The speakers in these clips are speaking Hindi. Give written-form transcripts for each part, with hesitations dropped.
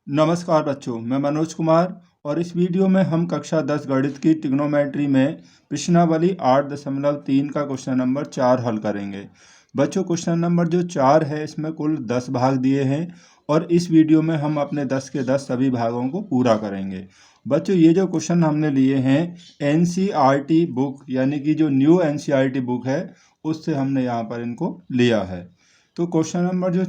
नमस्कार बच्चों, मैं मनोज कुमार और इस वीडियो में हम कक्षा 10 गणित की ट्रिग्नोमेट्री में प्रश्नावली 8.3 का क्वेश्चन नंबर 4 हल करेंगे। बच्चों, क्वेश्चन नंबर जो 4 है इसमें कुल 10 भाग दिए हैं और इस वीडियो में हम अपने 10 के 10 सभी भागों को पूरा करेंगे। बच्चों, ये जो क्वेश्चन हमने लिए हैं NCERT बुक यानी कि जो न्यू NCERT बुक है उससे हमने यहाँ पर इनको लिया है। तो क्वेश्चन नंबर जो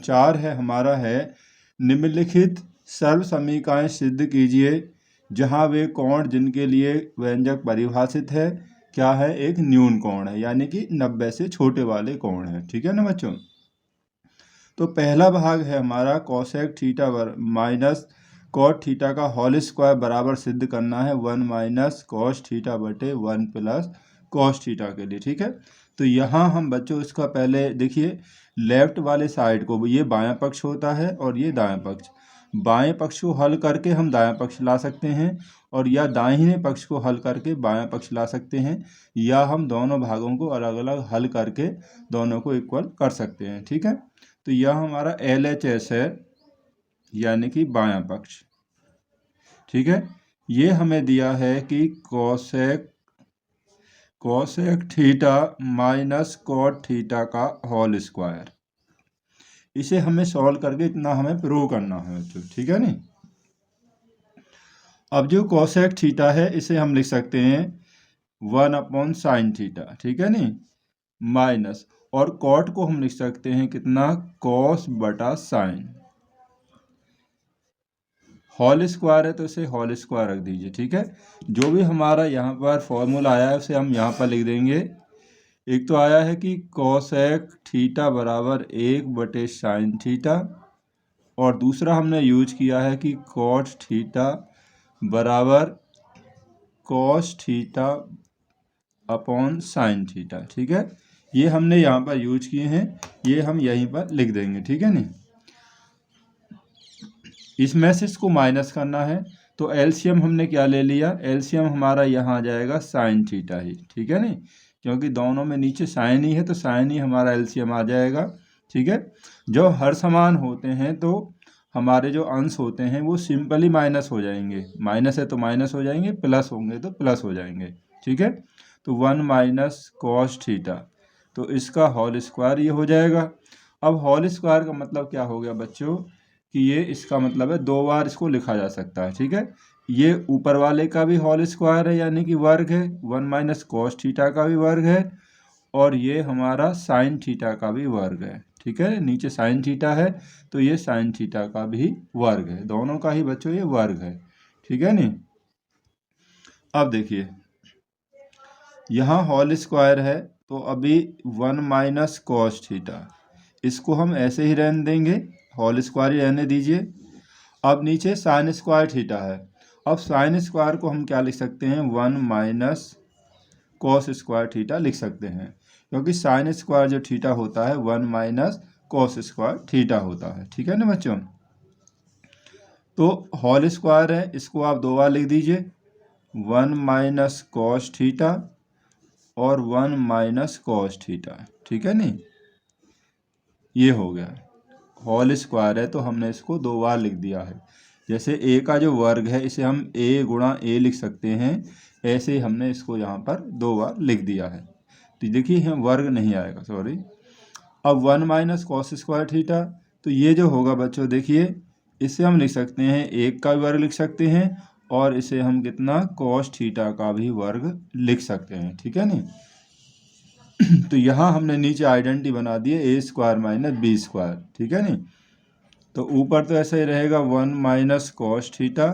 4 है हमारा है, निम्नलिखित सर्व समीकरण सिद्ध कीजिए जहां वे कोण जिनके लिए व्यंजक परिभाषित है क्या है, एक न्यून कोण है यानी कि 90 से छोटे वाले कोण है। ठीक है ना बच्चों। तो पहला भाग है हमारा cosec theta minus cot theta का होल स्क्वायर बराबर सिद्ध करना है 1 माइनस कॉस थीटा बटे 1 प्लस कॉस थीटा के लिए। ठीक है, तो यहाँ हम बच्चों इसका पहले देखिए, लेफ्ट वाले साइड को ये बायां पक्ष होता है और ये दायां पक्ष, बाएं पक्ष को हल करके हम दायां पक्ष ला सकते हैं और या दाहिने पक्ष को हल करके बायां पक्ष ला सकते हैं, या हम दोनों भागों को अलग अलग हल करके दोनों को इक्वल कर सकते हैं। ठीक है, तो यह हमारा LHS है यानी कि बायां पक्ष। ठीक है, ये हमें दिया है कि cosec theta minus cot theta का होल स्क्वायर। इसे हमें सॉल्व करके इतना हमें प्रूव करना है बच्चों। ठीक है नी। अब जो कोसेक थीटा है इसे हम लिख सकते हैं 1/sin थीटा। ठीक है नी, माइनस, और कॉट को हम लिख सकते हैं कितना, कॉस बटा साइन। होल स्क्वायर है तो इसे होल स्क्वायर रख दीजिए। ठीक है, जो भी हमारा यहाँ पर फॉर्मूला आया है उसे हम यहाँ पर लिख देंगे। एक तो आया है कि कोसेक थीटा बराबर 1/sin थीटा, और दूसरा हमने यूज किया है कि कॉट थीटा बराबर cos theta upon sine theta. ठीक है, ये हमने यहाँ पर यूज किए हैं, ये हम यहीं पर लिख देंगे। ठीक है नी। इसमें से इसको माइनस करना है तो एलसीएम हमने क्या ले लिया, एलसीएम हमारा यहाँ आ जाएगा साइन थीटा ही। ठीक है नी, क्योंकि दोनों में नीचे साइन ही है तो साइन ही हमारा एलसीएम आ जाएगा। ठीक है, जब हर समान होते हैं तो हमारे जो अंश होते हैं वो सिंपली माइनस हो जाएंगे, माइनस है तो माइनस हो जाएंगे, प्लस होंगे तो प्लस हो जाएंगे। ठीक है, तो 1 माइनस कॉस थीटा, तो इसका होल स्क्वायर ये हो जाएगा। अब होल स्क्वायर का मतलब क्या हो गया बच्चों, कि ये इसका मतलब है 2 बार इसको लिखा जा सकता है। ठीक है, ये ऊपर वाले का भी होल स्क्वायर है यानी कि वर्ग है, 1 माइनस कॉस थीटा का भी वर्ग है, और ये हमारा साइन थीटा का भी वर्ग है। ठीक है, नीचे साइन थीटा है तो ये साइन थीटा का भी वर्ग है, दोनों का ही बच्चों ये वर्ग है। ठीक है नी। अब देखिए यहाँ होल स्क्वायर है तो अभी 1 माइनस कॉस थीटा, इसको हम ऐसे ही रहने देंगे, होल स्क्वायर ही रहने दीजिए। अब नीचे साइन स्क्वायर थीटा है, अब साइन स्क्वायर को हम क्या लिख सकते हैं, 1 माइनस कॉस स्क्वायर थीटा लिख सकते हैं, क्योंकि साइन स्क्वायर जो थीटा होता है 1 माइनस कॉस स्क्वायर थीटा होता है। ठीक है ना बच्चों, तो होल स्क्वायर है, इसको आप 2 बार लिख दीजिए, 1 माइनस कॉस थीटा और 1 माइनस कॉस थीटा। ठीक है नी, ये हो गया। होल स्क्वायर है तो हमने इसको 2 बार लिख दिया है, जैसे a का जो वर्ग है इसे हम a गुणा a लिख सकते हैं, ऐसे ही हमने इसको यहाँ पर 2 बार लिख दिया है। तो देखिए यहाँ वर्ग नहीं आएगा, सॉरी। अब 1 माइनस कॉस स्क्वायर थीटा, तो ये जो होगा बच्चों देखिए, इसे हम लिख सकते हैं 1 का भी वर्ग लिख सकते हैं, और इसे हम कितना, कॉस थीटा का भी वर्ग लिख सकते हैं। ठीक है नी। तो यहाँ हमने नीचे आइडेंटिटी बना दी है a² माइनस b²। ठीक है नी, तो ऊपर तो ऐसा ही रहेगा 1 माइनस कॉस थीटा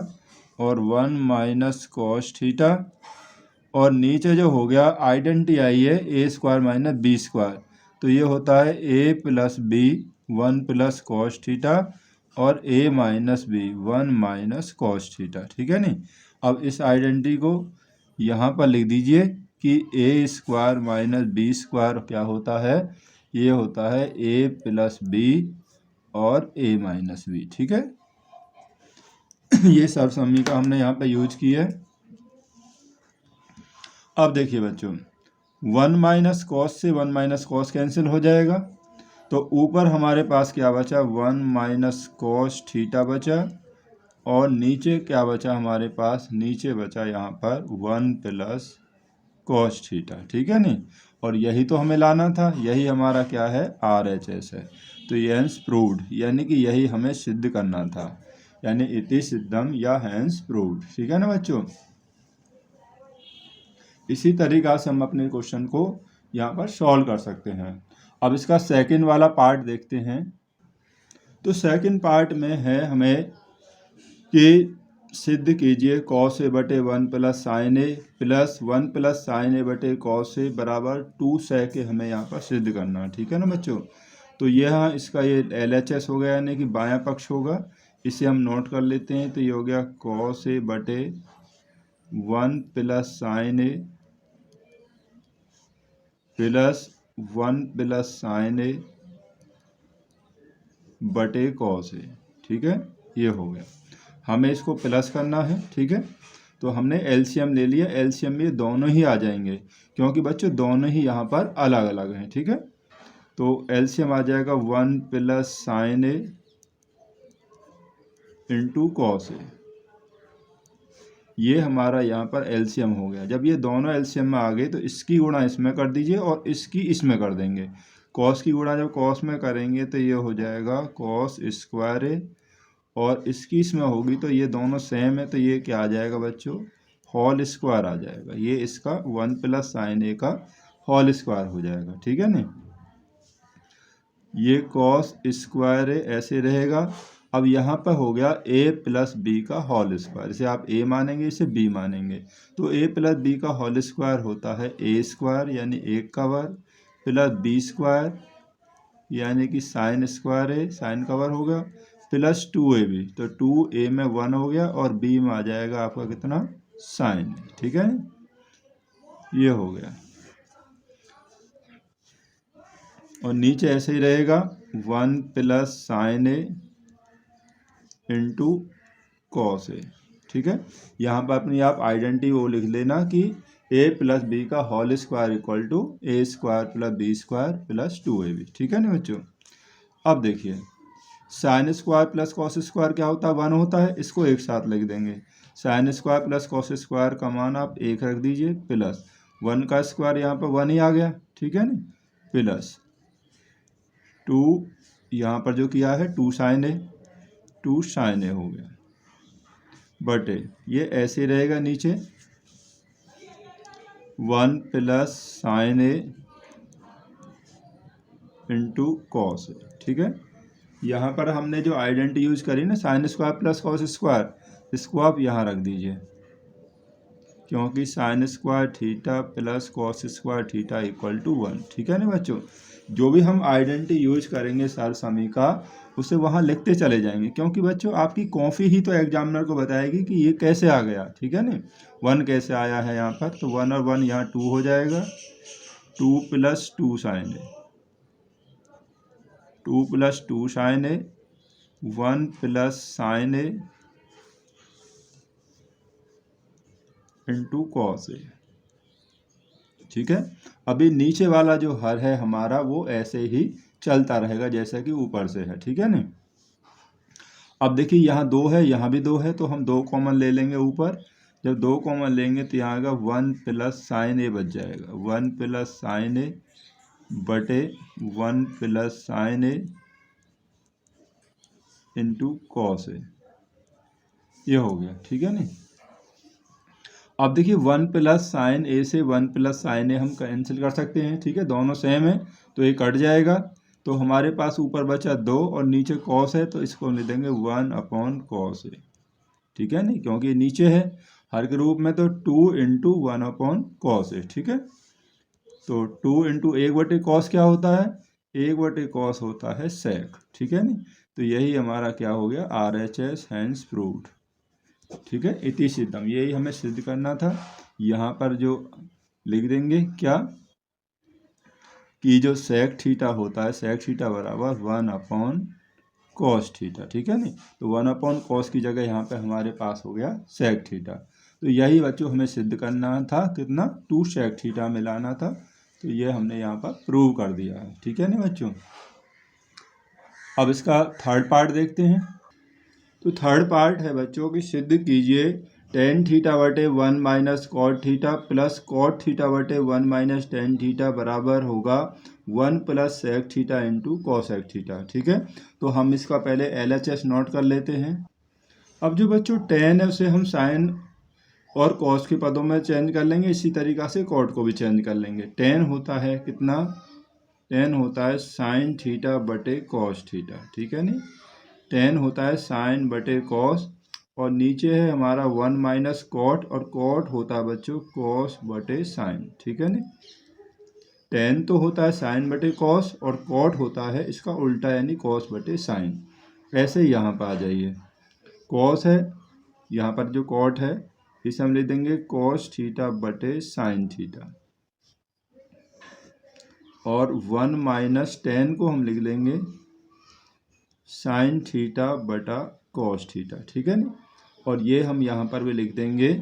और 1 माइनस कॉस थीटा, और नीचे जो हो गया आइडेंटिटी आई है a² माइनस b², तो ये होता है a plus b 1 plus cos theta और a minus b 1 minus cos theta. ठीक है नी। अब इस आइडेंटिटी को यहाँ पर लिख दीजिए कि a² माइनस b² क्या होता है, ये होता है a प्लस b और a माइनस b। ठीक है, ये सब समीकरण हमने यहाँ पे यूज की है। अब देखिए बच्चों, 1 माइनस कॉस से 1 माइनस कॉस कैंसिल हो जाएगा, तो ऊपर हमारे पास क्या बचा, 1 माइनस कॉस थीटा बचा, और नीचे क्या बचा हमारे पास, नीचे बचा यहाँ पर 1 प्लस कॉस थीटा, ठीक है नहीं। और यही तो हमें लाना था, यही हमारा क्या है, RHS है। तो ये हैंस प्रूव्ड, यानी कि यही हमें सिद्ध करना था, यानी इति सिद्धम या हैंस प्रूव्ड, ठीक है ना बच्चों। इसी तरीका से हम अपने क्वेश्चन को यहाँ पर सॉल्व कर सकते हैं। अब इसका सेकंड वाला पार्ट देखते हैं। तो सेकंड पार्ट में है हमें कि सिद्ध कीजिए कॉस ए बटे 1 plus sine A plus 1 plus sine ए बटे कॉस ए बराबर 2 सेक के हमें यहाँ पर सिद्ध करना है, ठीक है ना बच्चों। तो यह इसका ये LHS हो गया, यानी कि बायां पक्ष होगा, इसे हम नोट कर लेते हैं। तो ये हो गया कॉस ए बटे 1 plus sine A plus 1 plus sine ए बटे कॉस ए, ठीक है, ये हो गया। हमें इसको प्लस करना है, ठीक है। तो हमने LCM ले लिया, LCM में दोनों ही आ जाएंगे, क्योंकि बच्चों दोनों ही यहाँ पर अलग अलग हैं, ठीक है। तो LCM आ जाएगा 1 plus sine A into cos A, ये हमारा यहाँ पर LCM हो गया। जब ये दोनों LCM में आ गए तो इसकी गुणा इसमें कर दीजिए और इसकी इसमें कर देंगे। कॉस की गुणा जब कॉस में करेंगे तो ये हो जाएगा कॉस स्क्वायर ए, और इसकी इसमें होगी तो ये दोनों सेम है, तो ये क्या आ जाएगा बच्चों, होल स्क्वायर आ जाएगा। ये इसका 1 प्लस साइन ए का होल स्क्वायर हो जाएगा, ठीक है ना। ये कॉस स्क्वायर ए ऐसे रहेगा। अब यहाँ पर हो गया a प्लस बी का होल स्क्वायर, इसे आप a मानेंगे, इसे b मानेंगे। तो a प्लस बी का होल स्क्वायर होता है a स्क्वायर यानी 1 का वर्ग प्लस b स्क्वायर यानी कि साइन स्क्वायर है, साइन का वर्ग होगा, प्लस 2ab। तो 2a में 1 हो गया और b में आ जाएगा आपका कितना, साइन, ठीक है, ये हो गया। और नीचे ऐसे ही रहेगा 1 plus sine A into cos A, ठीक है। यहाँ पर अपनी आप आइडेंटिटी वो लिख लेना कि a प्लस बी का whole square equal to a square plus b square plus 2ab, ठीक है ना बच्चों। अब देखिए sine square plus cos square क्या होता है, 1 होता है, इसको एक साथ लिख देंगे। Sign square plus cos square का मान आप 1 रख दीजिए, प्लस 1 का स्क्वायर यहाँ पर 1 ही आ गया, ठीक है ना, प्लस 2 यहाँ पर जो किया है 2 साइन ए, 2 साइन ए हो गया, बटे ये ऐसे रहेगा नीचे 1 plus sine A into cos A, ठीक है। यहाँ पर हमने जो आइडेंटिटी यूज करी ना, sine square plus cos square, इसको आप यहाँ रख दीजिए, क्योंकि sine square theta plus cos square theta equal to 1, ठीक है ना बच्चों। जो भी हम आइडेंटिटी यूज करेंगे सर समी का, उसे वहाँ लिखते चले जाएंगे, क्योंकि बच्चों आपकी कॉपी ही तो एग्जामिनर को बताएगी कि ये कैसे आ गया, ठीक है ना। 1 कैसे आया है यहाँ पर, तो 1 और 1 यहाँ 2 हो जाएगा, 2 plus 2 sign A, 2 plus 2 sign A, 1 plus sine A into cos A, ठीक है। अभी नीचे वाला जो हर है हमारा वो ऐसे ही चलता रहेगा जैसा कि ऊपर से है, ठीक है ना। अब देखिए यहाँ 2 है, यहाँ भी 2 है, तो हम 2 कॉमन ले लेंगे ऊपर। जब 2 कॉमन लेंगे तो यहाँ आएगा 1 प्लस साइन ए बच जाएगा, 1 प्लस साइन ए बटे 1 plus sine A into cos A, ये हो गया, ठीक है ना। अब देखिए 1 प्लस साइन ए से 1 प्लस साइन ए हम कैंसिल कर सकते हैं, ठीक है, दोनों सेम है तो ये कट जाएगा। तो हमारे पास ऊपर बचा 2 और नीचे कॉस है, तो इसको लिख देंगे 1 अपॉन कॉस ए, ठीक है नहीं, क्योंकि नीचे है हर के रूप में, तो 2 इंटू 1 अपॉन कॉस ए, ठीक है। तो 2 इंटू 1 बटे कॉस क्या होता है, 1 बटे कॉस होता है सेक, ठीक है नहीं। तो यही हमारा क्या हो गया, RHS हैंस प्रूव्ड, ठीक है, इति सिद्धम, यही हमें सिद्ध करना था। यहाँ पर जो लिख देंगे क्या कि जो सेक थीटा होता है, सेक थीटा बराबर 1 अपॉन कॉस थीटा, ठीक है नहीं। तो 1 अपॉन कॉस की जगह यहाँ पे हमारे पास हो गया सेक थीटा। तो यही बच्चों हमें सिद्ध करना था, कितना, 2 सेक थीटा में लाना था। तो ये हमने यहाँ पर प्रूव कर दिया है, ठीक है ना बच्चों। अब इसका थर्ड पार्ट देखते हैं। तो थर्ड पार्ट है बच्चों की, सिद्ध कीजिए टेन थीटा बटे 1 minus cot theta plus cot theta बटे 1 माइनस टेन थीटा बराबर होगा 1 plus sec theta into cosec theta. ठीक है, तो हम इसका पहले LHS नोट कर लेते हैं। अब जो बच्चों टेन है उसे हम साइन और कॉस के पदों में चेंज कर लेंगे, इसी तरीक़ा से कॉट को भी चेंज कर लेंगे। टेन होता है कितना, टेन होता है साइन थीटा बटे कॉस थीटा। ठीक है नहीं, टेन होता है साइन बटे कॉस, और नीचे है हमारा 1 माइनस कॉट, और कॉट होता है बच्चों कॉस बटे साइन। ठीक है नहीं, टेन तो होता है साइन बटे कॉस और कॉट होता है इसका उल्टा यानी कॉस बटे साइन। ऐसे यहाँ पर आ जाइए, कॉस है, यहाँ पर जो कॉट है इसे हम लिख देंगे कॉस थीटा बटे साइन थीटा, और 1 माइनस टेन को हम लिख लेंगे साइन थीटा बटा कॉस थीटा। ठीक है ना, और ये हम यहाँ पर भी लिख देंगे।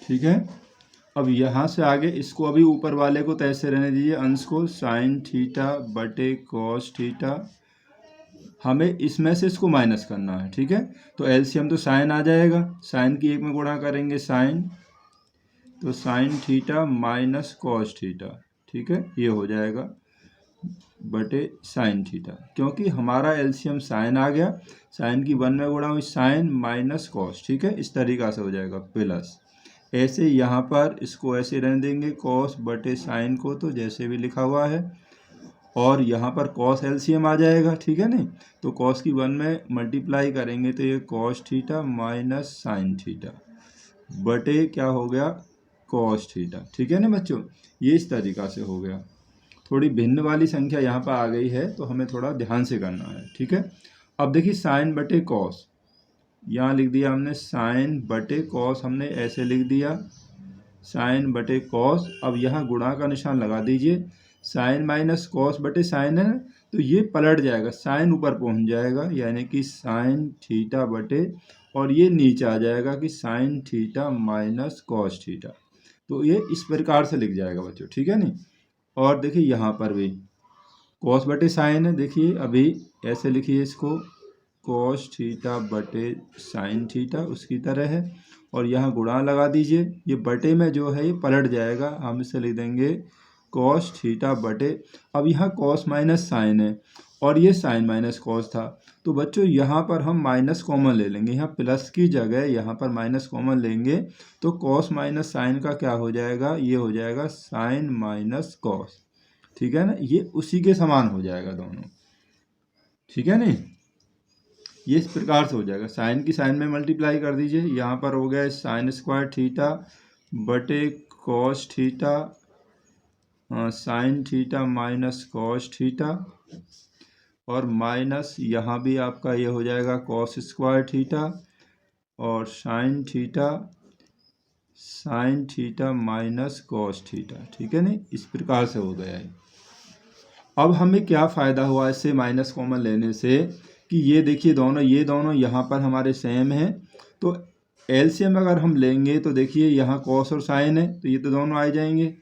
ठीक है, अब यहाँ से आगे इसको अभी ऊपर वाले को तो ऐसे रहने दीजिए, अंश को साइन थीटा बटे कॉस थीटा, हमें इसमें से इसको माइनस करना है। ठीक है, तो एलसीएम तो साइन आ जाएगा, साइन की एक में गुणा करेंगे साइन, तो sine theta minus cos theta. ठीक है, ये हो जाएगा बटे साइन थीटा, क्योंकि हमारा एलसीएम साइन आ गया, साइन की 1 में गुणा हुई साइन माइनस कॉस। ठीक है, इस तरीक़ा से हो जाएगा प्लस, ऐसे यहाँ पर इसको ऐसे रहने देंगे कॉस बटे साइन को, तो जैसे भी लिखा हुआ है, और यहाँ पर कॉस एलसीएम आ जाएगा। ठीक है नहीं, तो कॉस की 1 में मल्टीप्लाई करेंगे तो ये cos theta minus sine theta बटे क्या हो गया कॉस थीटा। ठीक है ना बच्चों, ये इस तरीक़ा से हो गया। थोड़ी भिन्न वाली संख्या यहाँ पर आ गई है तो हमें थोड़ा ध्यान से करना है। ठीक है, अब देखिए साइन बटे कॉस, यहाँ लिख दिया हमने साइन बटे कॉस, हमने ऐसे लिख दिया साइन बटे कॉस। अब यहाँ गुणा का निशान लगा दीजिए, साइन माइनस कॉस बटे साइन है तो ये पलट जाएगा, साइन ऊपर पहुँच जाएगा यानी कि साइन थीटा बटे, और ये नीचे आ जाएगा कि sine theta minus cos theta. तो ये इस प्रकार से लिख जाएगा बच्चों। ठीक है नहीं, और देखिए यहाँ पर भी कॉस बटे साइन है, देखिए अभी ऐसे लिखिए इसको कॉस थीटा बटे साइन थीटा उसकी तरह है, और यहाँ गुणा लगा दीजिए, ये बटे में जो है ये पलट जाएगा, हम इसे लिख देंगे कॉस थीटा बटे। अब यहाँ कॉस माइनस साइन है और ये साइन माइनस कॉस था, तो बच्चों यहाँ पर हम माइनस कॉमन ले लेंगे, यहाँ प्लस की जगह यहाँ पर माइनस कॉमन लेंगे, तो कॉस माइनस साइन का क्या हो जाएगा, ये हो जाएगा साइन माइनस कॉस। ठीक है ना, ये उसी के समान हो जाएगा दोनों। ठीक है नहीं, ये इस प्रकार से हो जाएगा, साइन की साइन में मल्टीप्लाई कर दीजिए, यहाँ पर हो गया साइन स्क्वायर थीटा बटे cos theta sine theta minus cos theta, और माइनस यहाँ भी आपका ये हो जाएगा कॉस स्क्वायर थीटा और sign theta minus cos theta. ठीक है नहीं, इस प्रकार से हो गया है। अब हमें क्या फ़ायदा हुआ इससे माइनस कॉमन लेने से, कि ये देखिए दोनों, ये दोनों यहाँ पर हमारे सेम हैं, तो एलसीएम अगर हम लेंगे तो देखिए यहाँ कॉस और साइन है तो ये तो दोनों आ जाएंगे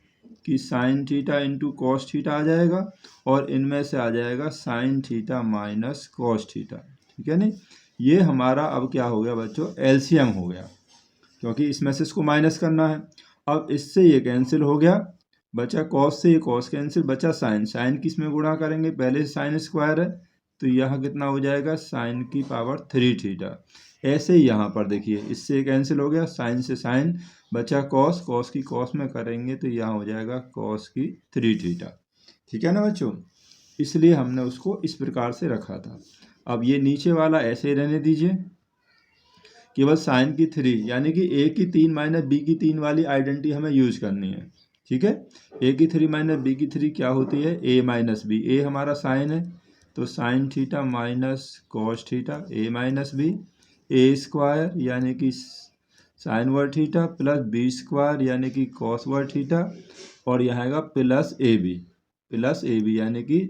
कि sine theta into cos theta आ जाएगा, और इनमें से आ जाएगा sine theta minus cos theta. ठीक है नहीं, ये हमारा अब क्या हो गया बच्चों, एलसीएम हो गया, क्योंकि इसमें से इसको माइनस करना है। अब इससे ये कैंसिल हो गया, बचा कॉस से ये कॉस कैंसिल, बचा साइन, साइन किस में गुणा करेंगे, पहले से साइन स्क्वायर है तो यहाँ कितना हो जाएगा साइन की पावर 3 थीटा। ऐसे ही यहाँ पर देखिए इससे कैंसिल हो गया, साइन से साइन, बचा कॉस, कॉस की कॉस में करेंगे तो यहाँ हो जाएगा कॉस की 3 थीटा। ठीक है ना बच्चों, इसलिए हमने उसको इस प्रकार से रखा था। अब ये नीचे वाला ऐसे ही रहने दीजिए, केवल साइन की 3 यानी कि ए की 3 माइनस बी की 3 वाली आइडेंटिटी हमें यूज करनी है। ठीक है, ए की 3 माइनस बी की 3 क्या होती है, ए माइनस बी, ए हमारा साइन है तो sine theta minus cos theta, A minus B, A square यानी कि साइन वर्ड थीटा प्लस बी स्क्वायर यानी कि कॉस वर्ड थीटा, और यहाँ आएगा प्लस ए बी यानी कि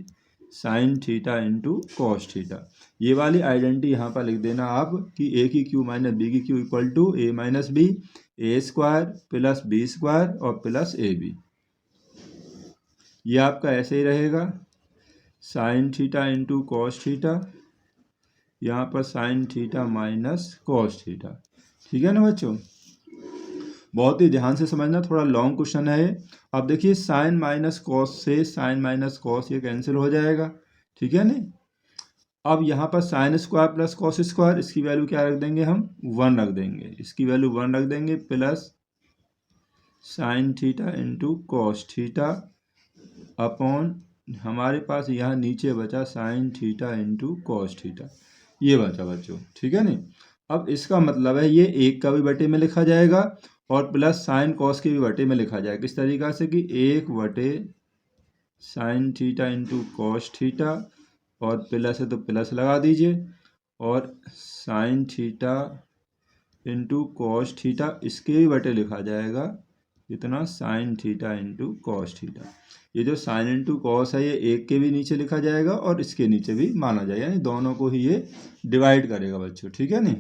sine theta into cos theta. ये वाली आइडेंटिटी यहाँ पर लिख देना आप कि ए की क्यू माइनस बी की cube equal to A minus B, A square plus B square और प्लस ए बी। ये आपका ऐसे ही रहेगा sine theta into cos theta, यहाँ पर sine theta minus cos theta. ठीक है ना बच्चों, बहुत ही ध्यान से समझना, थोड़ा लॉन्ग क्वेश्चन है ये। अब देखिए साइन माइनस कॉस से साइन माइनस कॉस ये कैंसिल हो जाएगा, ठीक है नहीं। अब यहाँ पर sign square plus cos square, इसकी वैल्यू क्या रख देंगे हम 1 रख देंगे, इसकी वैल्यू 1 रख देंगे, plus sign theta into cos theta upon हमारे पास यहाँ नीचे बचा sign theta into cos theta, ये बचा बच्चों। ठीक है नहीं। अब इसका मतलब है ये एक का भी बटे में लिखा जाएगा और प्लस साइन कॉस के भी बटे में लिखा जाएगा। किस तरीक़ा से कि 1 बटे sign theta into cos theta और प्लस है तो प्लस लगा दीजिए, और sign theta into cos theta इसके भी बटे लिखा जाएगा इतना sign theta into cos theta. ये जो साइन इंटू कॉस है ये एक के भी नीचे लिखा जाएगा और इसके नीचे भी माना जाएगा, यानी दोनों को ही ये डिवाइड करेगा बच्चों। ठीक है नहीं।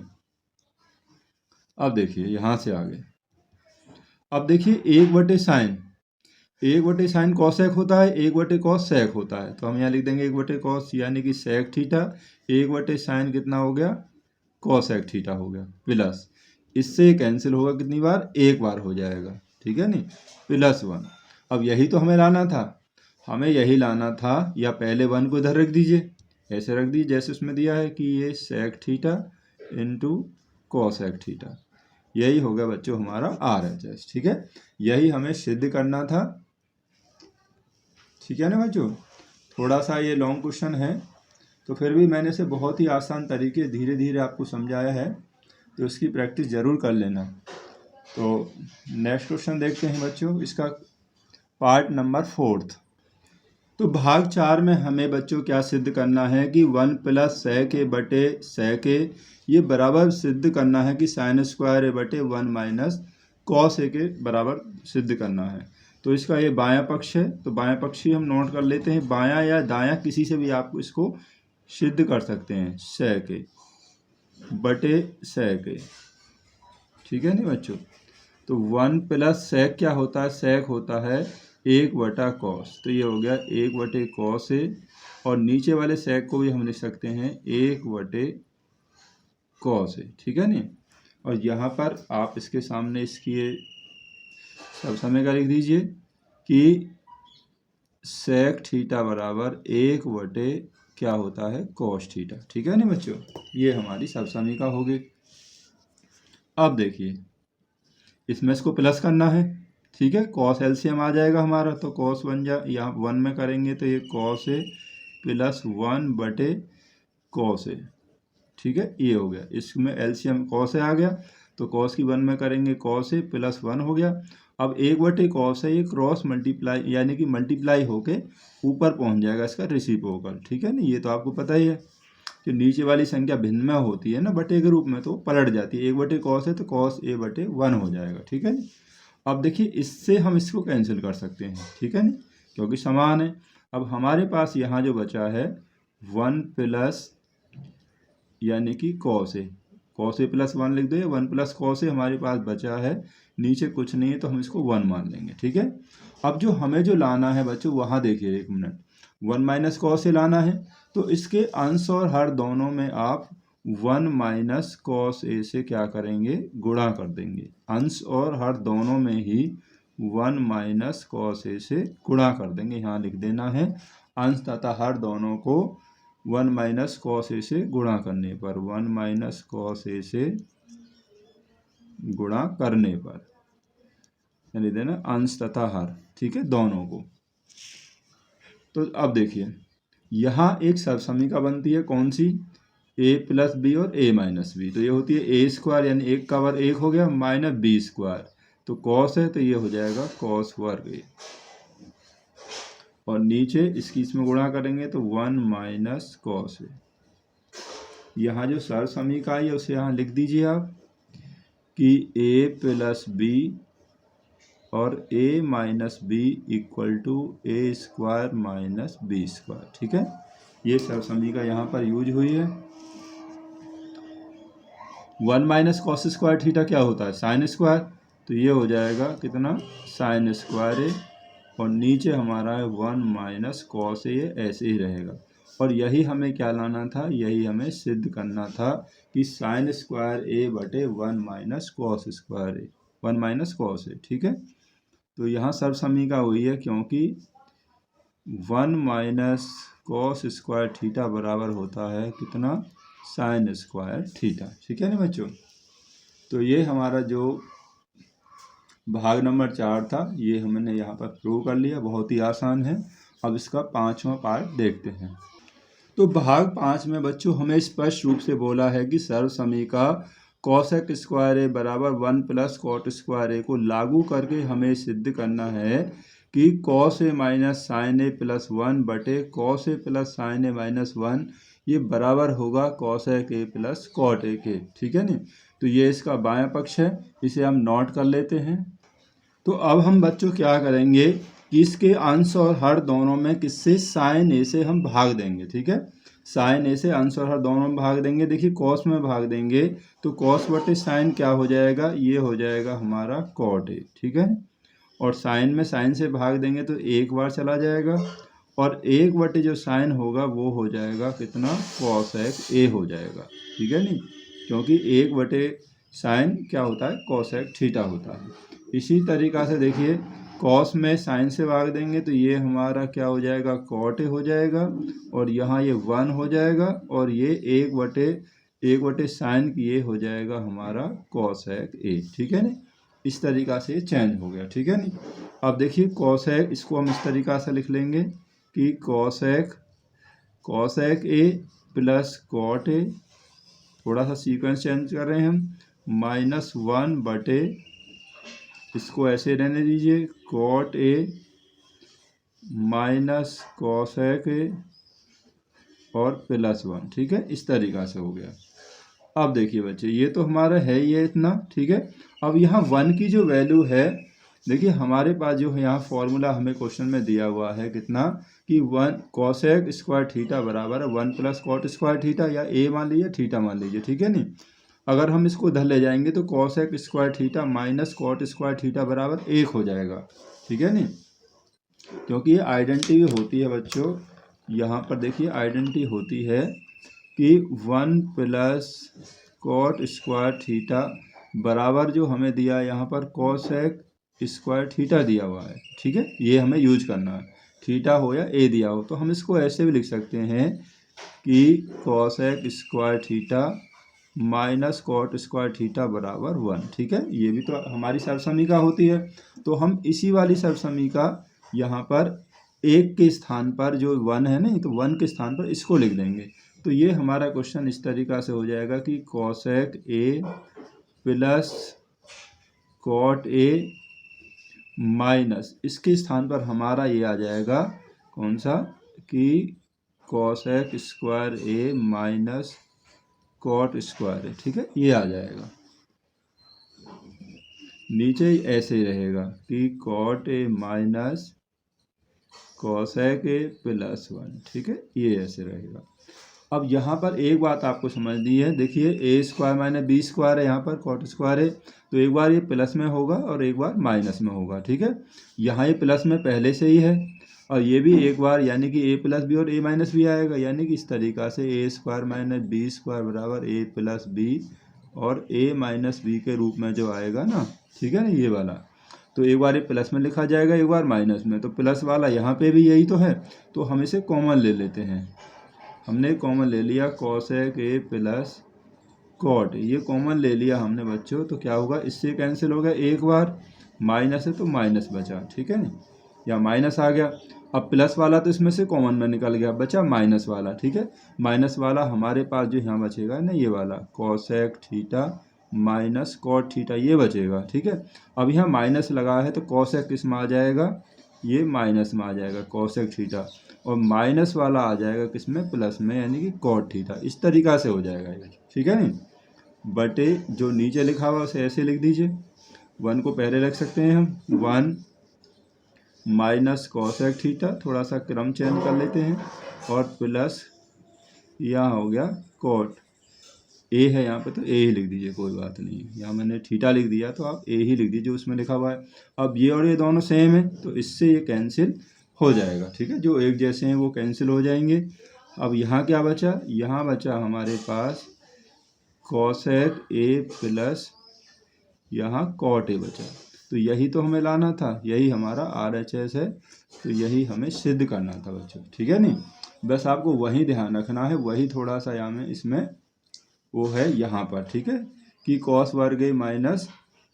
अब देखिए यहाँ से आगे, अब देखिए 1/साइन कॉसेक होता है, 1/कॉस सेक होता है, तो हम यहाँ लिख देंगे 1/कॉस यानी कि सेक थीटा, 1/साइन कितना हो गया कॉसेक थीटा हो गया, प्लस इससे कैंसिल होगा कितनी बार, एक बार हो जाएगा। ठीक है नहीं, +1। अब यही तो हमें लाना था, हमें यही लाना था, या पहले 1 को इधर रख दीजिए, ऐसे रख दीजिए जैसे उसमें दिया है कि ये sec theta into cosec theta, यही हो गया बच्चों हमारा RHS। ठीक है, यही हमें सिद्ध करना था। ठीक है ना बच्चों, थोड़ा सा ये लॉन्ग क्वेश्चन है, तो फिर भी मैंने इसे बहुत ही आसान तरीके धीरे धीरे आपको समझाया है, तो इसकी प्रैक्टिस ज़रूर कर लेना। तो नेक्स्ट क्वेश्चन देखते हैं बच्चों, इसका पार्ट नंबर 4। तो भाग 4 में हमें बच्चों क्या सिद्ध करना है कि 1 + sec a बटे sec a ये बराबर सिद्ध करना है कि साइन स्क्वायर a बटे 1 माइनस कॉस a के बराबर सिद्ध करना है। तो इसका ये बायां पक्ष है, तो बायां पक्ष ही हम नोट कर लेते हैं, बायां या दायां किसी से भी आप इसको सिद्ध कर सकते हैं, sec a बटे sec a। ठीक है नहीं बच्चों, तो 1 + sec क्या होता है, sec होता है 1/cos, तो ये हो गया 1/cos a, और नीचे वाले sec को भी हम लिख सकते हैं 1/cos a। ठीक है नहीं, और यहाँ पर आप इसके सामने इसकी सब समय का लिख दीजिए कि sec थीटा बराबर 1/ क्या होता है cos थीटा। ठीक है नहीं बच्चों, ये हमारी सब समीका होगी। अब देखिए इसमें इसको प्लस करना है, ठीक है, कॉस एलसीएम आ जाएगा हमारा, तो कॉस बन जा, यहाँ 1 में करेंगे तो ये कॉस ए प्लस 1/cos ए। ठीक है, ये हो गया, इसमें एलसीएम कॉस ए आ गया, तो कॉस की 1 में करेंगे कॉस ए प्लस 1 हो गया। अब 1/cos है, ये क्रॉस मल्टीप्लाई यानी कि मल्टीप्लाई होके ऊपर पहुंच जाएगा इसका रेसिप्रोकल। ठीक है ना, ये तो आपको पता ही है कि नीचे वाली संख्या भिन्न में होती है ना बटे के रूप में, तो पलट जाती है, 1/cos है तो cos a/1 हो जाएगा। ठीक है, अब देखिए इससे हम इसको कैंसिल कर सकते हैं। ठीक है, क्योंकि समान है। अब हमारे पास यहाँ जो बचा है 1 प्लस यानी कि cos a प्लस 1 लिख दो, 1 प्लस cos a हमारे पास बचा है, नीचे कुछ नहीं है तो हम इसको 1 मान लेंगे। ठीक है, अब जो हमें जो लाना है बच्चों, वहाँ देखिए 1 मिनट, 1 माइनस cos a लाना है, तो इसके अंश और हर दोनों में आप 1 माइनस cos a से क्या करेंगे, गुणा कर देंगे। अंश और हर दोनों में ही 1 माइनस cos a से गुणा कर देंगे, यहाँ लिख देना है अंश तथा हर दोनों को 1 माइनस cos a से गुणा करने पर, 1 माइनस cos a से गुणा करने पर लिख देना अंश तथा हर, ठीक है, दोनों को। तो अब देखिए यहाँ एक सबसमीका बनती है, कौन सी, a प्लस बी और a माइनस बी, तो ये होती है a स्क्वायर यानी 1 का वर्ग 1 हो गया माइनस b स्क्वायर, तो cos है तो ये हो जाएगा cos वर्ग a, और नीचे इसकी इसमें गुणा करेंगे तो 1 माइनस cos a। यहाँ जो सर समीका है उसे यहाँ लिख दीजिए आप कि a प्लस बी और a minus B equal to a square minus B square. ठीक है, ये सब समीका यहाँ पर यूज हुई है। 1 माइनस कॉस स्क्वायर थीटा क्या होता है, साइन स्क्वायर, तो ये हो जाएगा कितना, साइन स्क्वायर ए, और नीचे हमारा है 1 माइनस कॉस ए, ऐसे ही रहेगा। और यही हमें क्या लाना था, यही हमें सिद्ध करना था कि साइन स्क्वायर ए बटे 1 minus cos square A, 1 minus cos A, ठीक है। तो यहाँ सर्वसमीका हुई है क्योंकि 1 माइनस कॉस स्क्वायर थीटा बराबर होता है कितना, साइन स्क्वायर थीटा, ठीक है ना बच्चों। तो ये हमारा जो भाग नंबर 4 था ये हमने यहाँ पर प्रूव कर लिया, बहुत ही आसान है। अब इसका 5वां पार्ट देखते हैं। तो भाग 5 में बच्चों हमें स्पष्ट रूप से बोला है कि सर्वसमीका कॉसेक स्क्वायर ए बराबर 1 प्लस कॉट स्क्वायर ए को लागू करके हमें सिद्ध करना है कि cos A minus sine A plus 1 बटे cos A plus sine A minus 1 ये बराबर होगा cosec A plus cot A के, ठीक है नी। तो ये इसका बायां पक्ष है, इसे हम नोट कर लेते हैं। तो अब हम बच्चों क्या करेंगे कि इसके अंश और हर दोनों में किससे, साइन ए से हम भाग देंगे, ठीक है। साइन ए से अंश और हर दोनों में भाग देंगे। देखिए कॉस में भाग देंगे तो कॉस बटे साइन क्या हो जाएगा, ये हो जाएगा हमारा कॉट ए, ठीक है। और साइन में साइन से भाग देंगे तो एक बार चला जाएगा और एक बटे जो साइन होगा वो हो जाएगा कितना, कॉसेक ए हो जाएगा, ठीक है नी। क्योंकि एक बटे साइन क्या होता है, कॉसेक थीटा होता है। इसी तरीक़ा से देखिए कॉस में साइन से भाग देंगे तो ये हमारा क्या हो जाएगा, कॉट ए हो जाएगा और यहाँ ये 1 हो जाएगा और ये एक बटे साइन की ये हो जाएगा हमारा कॉसेक ए, ठीक है ना। इस तरीक़ा से ये चेंज हो गया, ठीक है नी। अब देखिए कॉसेक, इसको हम इस तरीक़ा से लिख लेंगे कि cosec A plus cot A, थोड़ा सा सीक्वेंस चेंज कर रहे हैं हम, माइनस 1 बटे, इसको ऐसे रहने दीजिए, cot A minus cosec A और प्लस 1, ठीक है। इस तरीक़ा से हो गया। अब देखिए बच्चे ये तो हमारा है ये इतना, ठीक है। अब यहाँ 1 की जो वैल्यू है, देखिए हमारे पास जो है यहाँ फॉर्मूला हमें क्वेश्चन में दिया हुआ है कितना, कि 1 कॉसेक स्क्वायर थीटा बराबर है 1 प्लस कॉट स्क्वायर थीटा, या ए मान लीजिए थीटा मान लीजिए, ठीक है नी। अगर हम इसको इधर ले जाएंगे तो cosec square theta minus cot square theta बराबर 1 हो जाएगा, ठीक है नी। क्योंकि ये आइडेंटिटी होती है बच्चों, यहाँ पर देखिए आइडेंटिटी होती है कि 1 प्लस कॉट स्क्वायर थीटा बराबर जो हमें दिया यहाँ पर कॉसेक स्क्वायर थीटा दिया हुआ है, ठीक है। ये हमें यूज करना है, थीटा हो या ए दिया हो। तो हम इसको ऐसे भी लिख सकते हैं कि cosec square theta minus cot square theta बराबर 1, ठीक है। ये भी तो हमारी सर्वसमीका होती है। तो हम इसी वाली सर्वसमीका यहाँ पर एक के स्थान पर जो 1 है ना, तो 1 के स्थान पर इसको लिख देंगे। तो ये हमारा क्वेश्चन इस तरीक़ा से हो जाएगा कि cosec A plus cot A minus, इसके स्थान पर हमारा ये आ जाएगा कौन सा, कि कॉसेक स्क्वायर ए माइनस कॉट स्क्वायर है, ठीक है। ये आ जाएगा। नीचे ऐसे ही रहेगा कि cot A minus cosec A plus 1, ठीक है। ये ऐसे रहेगा। अब यहाँ पर एक बात आपको समझनी है, देखिए ए स्क्वायर माइनस बी स्क्वायर है, यहाँ पर कॉट स्क्वायर है, तो एक बार ये प्लस में होगा और एक बार माइनस में होगा, ठीक है। यहाँ ये प्लस में पहले से ही है और ये भी एक बार, यानी कि ए प्लस बी और ए माइनस बी आएगा, यानी कि इस तरीक़ा से ए स्क्वायर माइनस बी स्क्वायर बराबर ए प्लस बी और ए माइनस बी के रूप में जो आएगा ना, ठीक है ना, ये वाला। तो एक बार ये प्लस में लिखा जाएगा, एक बार माइनस में। तो प्लस वाला यहाँ पे भी यही तो है, तो हम इसे कॉमन ले लेते हैं। हमने कॉमन ले लिया कॉसेक ए प्लस कॉट, ये कॉमन ले लिया हमने बच्चों। तो क्या होगा, इससे कैंसिल हो गया, एक बार माइनस है तो माइनस बचा, ठीक है ना, या माइनस आ गया। अब प्लस वाला तो इसमें से कॉमन में निकल गया, बचा माइनस वाला, ठीक है। माइनस वाला हमारे पास जो यहाँ बचेगा ना, ये वाला cosec theta minus cot theta, ये बचेगा, ठीक है। अब यहाँ माइनस लगा है तो कॉसेक किस में आ जाएगा, ये माइनस में आ जाएगा कॉसेक थीटा, और माइनस वाला आ जाएगा किस में, प्लस में, यानी कि कॉट थीटा। इस तरीक़ा से हो जाएगा ये, ठीक है नहीं। बटे जो नीचे लिखा हुआ उसे ऐसे लिख दीजिए, 1 को पहले रख सकते हैं हम, 1 माइनस कॉसेक थीटा, थोड़ा सा क्रम चेंज कर लेते हैं, और प्लस यहाँ हो गया कॉट ए है यहाँ पे तो ए ही लिख दीजिए, कोई बात नहीं है। यहाँ मैंने थीटा लिख दिया तो आप ए ही लिख दीजिए, उसमें लिखा हुआ है। अब ये और ये दोनों सेम है तो इससे ये कैंसिल हो जाएगा, ठीक है। जो एक जैसे हैं वो कैंसिल हो जाएंगे। अब यहाँ क्या बचा, यहाँ बचा हमारे पास कॉसेक ए प्लस यहाँ कॉट ए बचा। तो यही तो हमें लाना था, यही हमारा RHS है, तो यही हमें सिद्ध करना था बच्चों, ठीक है नहीं। बस आपको वही ध्यान रखना है, वही थोड़ा सा यहाँ में इसमें वो है यहाँ पर, ठीक है, कि कॉस वर्ग ए माइनस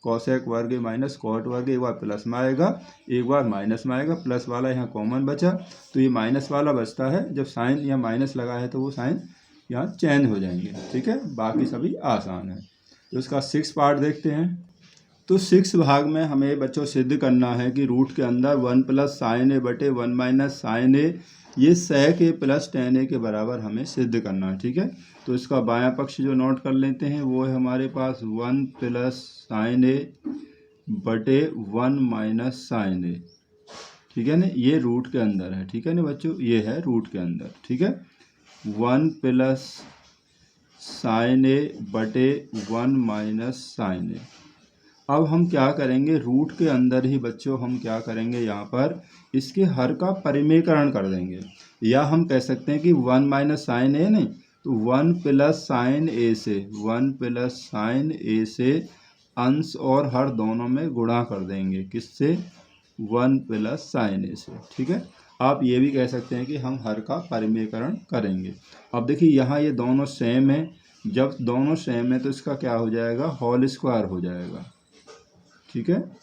कॉसेक वर्ग ए माइनस कॉट वर्ग एक बार प्लस में आएगा, एक बार माइनस में आएगा। प्लस वाला यहाँ कॉमन बचा तो ये माइनस वाला बचता है, जब साइन या माइनस लगा है तो वो साइन यहाँ चेंज हो जाएंगे, ठीक है। बाकी सभी आसान है। तो इसका 6 पार्ट देखते हैं। तो 6 भाग में हमें बच्चों सिद्ध करना है कि रूट के अंदर 1 प्लस साइन ए बटे 1 माइनस साइन ए ये सेक ए प्लस टेन ए के बराबर हमें सिद्ध करना है, ठीक है। तो इसका बायां पक्ष जो नोट कर लेते हैं वो है हमारे पास 1 प्लस साइन ए बटे 1 माइनस साइन ए, ठीक है ना। ये रूट के अंदर है, ठीक है ना बच्चों, ये है रूट के अंदर, ठीक है। 1 प्लस साइन ए बटे 1 माइनस साइन ए। अब हम क्या करेंगे, रूट के अंदर ही बच्चों हम क्या करेंगे, यहाँ पर इसके हर का परिमेयकरण कर देंगे, या हम कह सकते हैं कि 1 माइनस साइन ए नहीं तो 1 प्लस साइन ए से 1 प्लस साइन ए से अंश और हर दोनों में गुणा कर देंगे, किससे, 1 प्लस साइन ए से, ठीक है। आप ये भी कह सकते हैं कि हम हर का परिमेयकरण करेंगे। अब देखिए यहाँ ये दोनों सेम है, जब दोनों सेम है तो इसका क्या हो जाएगा, होल स्क्वायर हो जाएगा, ठीक है।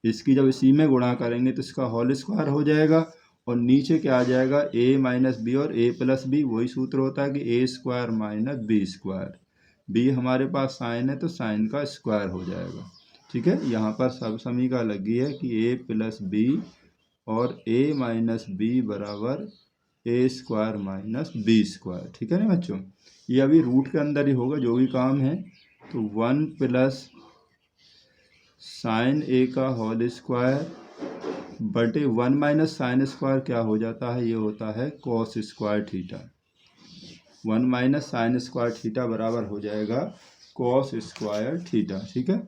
इसकी जब इसी में गुणा करेंगे तो इसका होल स्क्वायर हो जाएगा, और नीचे क्या आ जाएगा, a माइनस बी और a प्लस बी, वही सूत्र होता है कि a square minus B square. b हमारे पास साइन है तो साइन का स्क्वायर हो जाएगा, ठीक है। यहाँ पर सब समीका लगी है कि a प्लस बी और a माइनस बी बराबर a square minus B square, ठीक है ना बच्चों। ये अभी रूट के अंदर ही होगा जो भी काम है। तो 1 प्लस साइन ए का होल स्क्वायर बटे 1 माइनस साइन स्क्वायर क्या हो जाता है, ये होता है cos square theta. 1 minus sign square theta बराबर हो जाएगा कॉस स्क्वायर थीटा, ठीक है।